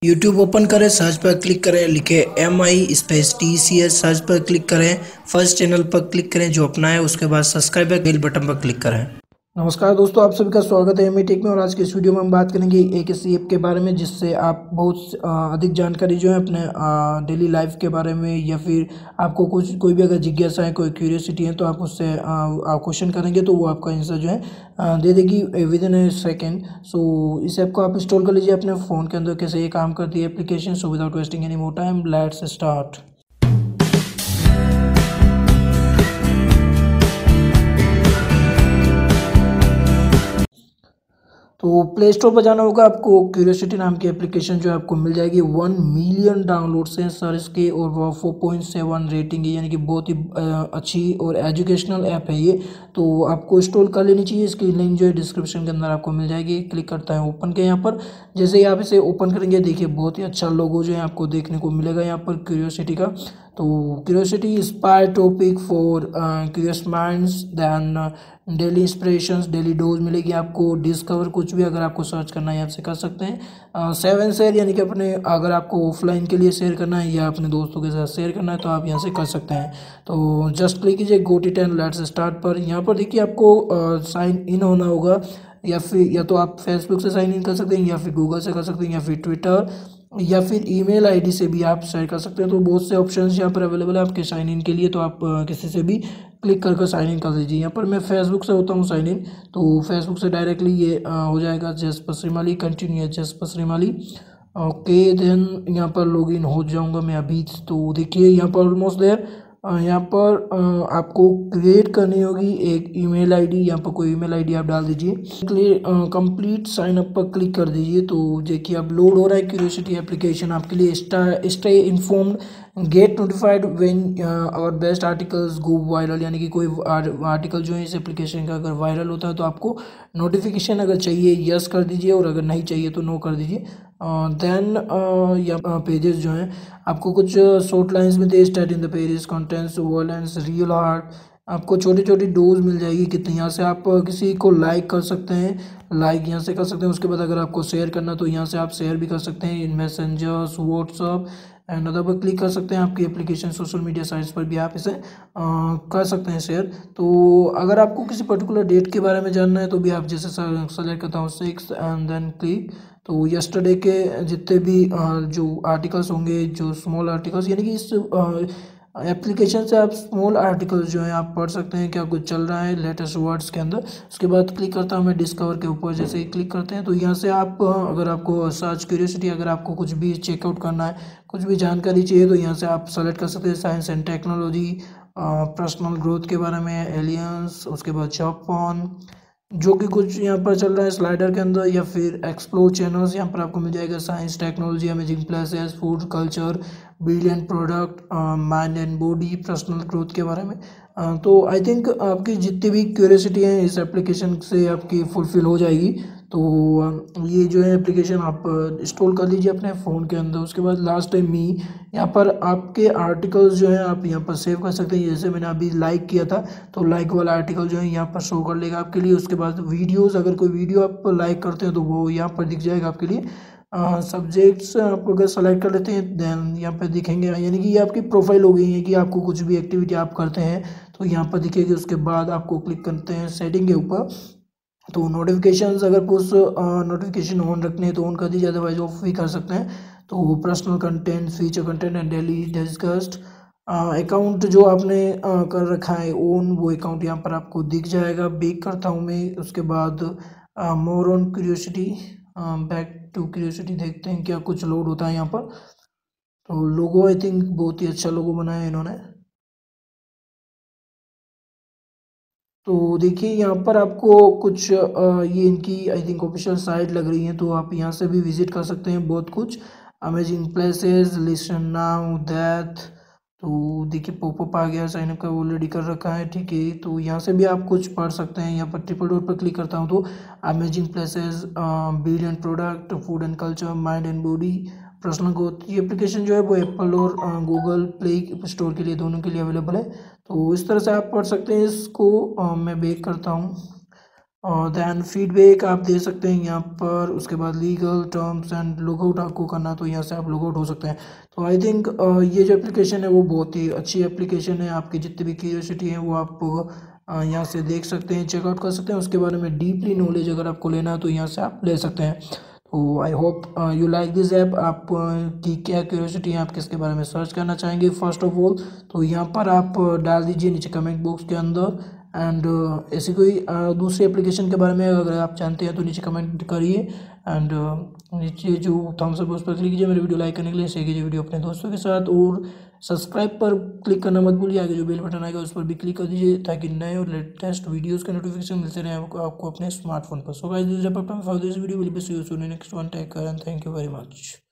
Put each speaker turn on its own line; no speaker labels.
YouTube open करें, search पर click करें, लिखे MI स्पेस TCH, सर्च पर क्लिक करें, फर्स्ट चैनल पर क्लिक करें जो अपना है, उसके बाद सब्सक्राइब बेल बटन पर क्लिक करें। नमस्कार दोस्तों, आप सभी का स्वागत है एमई टेक में। और आज के इस वीडियो में हम बात करेंगे एक ऐसी ऐप के बारे में जिससे आप बहुत अधिक जानकारी जो है अपने डेली लाइफ के बारे में, या फिर आपको कोई भी अगर जिज्ञासा है, कोई क्यूरियोसिटी है, तो आप उससे आप क्वेश्चन करेंगे तो वो आपका आंसर जो है दे देगी विद इन ए सेकेंड। सो इस ऐप को आप इंस्टॉल कर लीजिए अपने फ़ोन के अंदर। कैसे ये काम करती है application, so without wasting any more time let's start. तो प्ले स्टोर पर जाना होगा आपको। क्यूरियोसिटी नाम की एप्लीकेशन जो है आपको मिल जाएगी। 1 मिलियन डाउनलोड्स हैं सर इसके, और वो 4.7 रेटिंग है, यानी कि बहुत ही अच्छी और एजुकेशनल ऐप है ये। तो आपको इंस्टॉल कर लेनी चाहिए। इसकी लिंक जो है डिस्क्रिप्शन के अंदर आपको मिल जाएगी। क्लिक करता है ओपन के यहाँ पर। जैसे ही आप इसे ओपन करेंगे, देखिए बहुत ही अच्छा लोगो जो है आपको देखने को मिलेगा यहाँ पर क्यूरियोसिटी का। तो Curiosity inspire topic for curious minds, then daily inspirations, daily dose मिलेगी आपको। डिस्कवर कुछ भी अगर आपको सर्च करना है यहाँ से कर सकते हैं। 7 शेयर, यानी कि अपने अगर आपको ऑफलाइन के लिए शेयर करना है या अपने दोस्तों के साथ शेयर करना है तो आप यहाँ से कर सकते हैं। तो जस्ट क्लिक कीजिए गो टी 10 लेट्स स्टार्ट पर। यहाँ पर देखिए आपको साइन इन होना होगा, या तो आप फेसबुक से साइन इन कर सकते हैं, या फिर गूगल से कर सकते हैं, या फिर ट्विटर, या फिर ईमेल आईडी से भी आप शेयर कर सकते हैं। तो बहुत से ऑप्शंस यहाँ पर अवेलेबल है आपके साइन इन के लिए। तो आप किसी से भी क्लिक करके साइन इन कर दीजिए। यहाँ पर मैं फेसबुक से होता हूँ साइन इन, तो फेसबुक से डायरेक्टली ये हो जाएगा। Jasper Shrimali, continue Jasper Shrimali. Okay then यहाँ पर लॉग इन हो जाऊँगा मैं अभी। तो देखिए यहाँ पर ऑलमोस्ट देयर। यहाँ पर आपको क्रिएट करनी होगी एक ईमेल आईडी। यहाँ पर कोई ईमेल आईडी आप डाल दीजिए। कंप्लीट साइन अप पर क्लिक कर दीजिए। तो देखिए अब लोड हो रहा है क्यूरियोसिटी एप्लीकेशन आपके लिए। Stay informed, get notified when our best articles go viral, यानी कि कोई आर्टिकल जो है इस एप्लीकेशन का अगर वायरल होता है तो आपको नोटिफिकेशन अगर चाहिए यस कर दीजिए, और अगर नहीं चाहिए तो नो कर दीजिए। देन या पेजेस जो हैं आपको कुछ शॉर्ट लाइंस में they start in the pages contents violence real heart. आपको छोटी छोटी डोज मिल जाएगी कितनी। यहाँ से आप किसी को लाइक कर सकते हैं, लाइक यहाँ से कर सकते हैं। उसके बाद अगर आपको शेयर करना तो यहाँ से आप शेयर भी कर सकते हैं इन मैसेंजर्स, व्हाट्सअप एंड अदर पर क्लिक कर सकते हैं। आपकी एप्लीकेशन सोशल मीडिया साइट्स पर भी आप इसे कर सकते हैं शेयर। तो अगर आपको किसी पर्टिकुलर डेट के बारे में जानना है तो भी आप जैसे सेलेक्ट करता हूँ 6 एंड देन क्लिक। तो यस्टरडे के जितने भी जो आर्टिकल्स होंगे, जो स्मॉल आर्टिकल्स, यानी कि इस एप्लीकेशन से आप स्मॉल आर्टिकल्स जो है आप पढ़ सकते हैं क्या कुछ चल रहा है लेटेस्ट वर्ड्स के अंदर। उसके बाद क्लिक करता हूँ मैं डिस्कवर के ऊपर। जैसे ही क्लिक करते हैं तो यहाँ से आप अगर आपको सर्च क्यूरियोसिटी, अगर आपको कुछ भी चेकआउट करना है, कुछ भी जानकारी चाहिए, तो यहाँ से आप सेलेक्ट कर सकते हैं science and technology, personal growth के बारे में, एलियंस, उसके बाद जॉब फॉन, जो कि कुछ यहाँ पर चल रहा है स्लाइडर के अंदर, या फिर एक्सप्लोर चैनल्स यहाँ पर आपको मिल जाएगा। Science, technology, amazing places, food, culture, brilliant product, mind and body, personal growth के बारे में। तो आई थिंक आपकी जितनी भी क्यूरियोसिटी है इस एप्लीकेशन से आपकी फुलफिल हो जाएगी। तो ये जो है एप्लीकेशन आप इंस्टॉल कर लीजिए अपने फ़ोन के अंदर। उसके बाद लास्ट टाइम मी, यहाँ पर आपके आर्टिकल्स जो है आप यहाँ पर सेव कर सकते हैं। जैसे मैंने अभी लाइक किया था तो लाइक वाला आर्टिकल जो है यहाँ पर शो कर लेगा आपके लिए। उसके बाद वीडियोस, अगर कोई वीडियो आप लाइक करते हैं तो वो यहाँ पर दिख जाएगा आपके लिए। सब्जेक्ट्स आप अगर सेलेक्ट कर लेते हैं देन यहाँ पर दिखेंगे, यानी कि ये आपकी प्रोफाइल हो गई है कि आपको कुछ भी एक्टिविटी आप करते हैं तो यहाँ पर दिखेगी। उसके बाद आपको क्लिक करते हैं सेटिंग के ऊपर। तो नोटिफिकेशंस, अगर कुछ नोटिफिकेशन ऑन रखने हैं तो ऑन कर दीजिए, अदरवाइज ऑफ भी कर सकते हैं। तो personal content, feature content and daily discussed. Account जो आपने कर रखा है ओन, वो अकाउंट यहाँ पर आपको दिख जाएगा। बेक करता हूँ मैं। उसके बाद more on Curiosity, back to Curiosity, देखते हैं क्या कुछ लोड होता है यहाँ पर। तो लोगो आई थिंक बहुत ही अच्छा लोगो बनाया है इन्होंने। तो देखिए यहाँ पर आपको कुछ ये इनकी आई थिंक ऑफिशियल साइट लग रही है, तो आप यहाँ से भी विजिट कर सकते हैं बहुत कुछ। Amazing places, listen now that. तो देखिए पॉपअप आ गया, साइन अप का ऑलरेडी कर रखा है, ठीक है। तो यहाँ से भी आप कुछ पढ़ सकते हैं। यहाँ पर ट्रिपल डॉट पर क्लिक करता हूँ तो amazing places, brilliant product, food and culture, mind and body, personal growth. ये एप्लीकेशन जो है वो एप्पल और गूगल प्ले स्टोर के लिए, दोनों के लिए अवेलेबल है। तो इस तरह से आप पढ़ सकते हैं इसको। मैं बेक करता हूँ। और दैन फीडबैक आप दे सकते हैं यहाँ पर। उसके बाद लीगल टर्म्स एंड लॉगआउट आपको करना, तो यहाँ से आप लॉगआउट हो सकते हैं। तो आई थिंक ये जो एप्लीकेशन है वो बहुत ही अच्छी एप्लीकेशन है। आपकी जितनी भी क्यूरियोसिटी है वो आप यहाँ से देख सकते हैं, चेकआउट कर सकते हैं। उसके बारे में डीपली नॉलेज अगर आपको लेना है तो यहाँ से आप ले सकते हैं। तो I hope you like this app. आप की क्या क्यूरियोसिटी है, आप किसके बारे में सर्च करना चाहेंगे फर्स्ट ऑफ ऑल, तो यहाँ पर आप डाल दीजिए नीचे कमेंट बॉक्स के अंदर। एंड ऐसी कोई दूसरी एप्लीकेशन के बारे में अगर आप जानते हैं तो नीचे कमेंट करिए। एंड नीचे जो थम्स अप उस पर क्लिक कीजिए मेरे वीडियो लाइक करने के लिए, शेयर कीजिए वीडियो अपने दोस्तों के साथ, और सब्सक्राइब पर क्लिक करना मत भूलिए। आगे जो बेल बटन आएगा उस पर भी क्लिक कर दीजिए ताकि नए और लेटेस्ट वीडियोस के नोटिफिकेशन मिलते रहे आपको अपने स्मार्टफोन पर। So guys this is a for this video, will be see you soon in next one. Take care and thank you very much.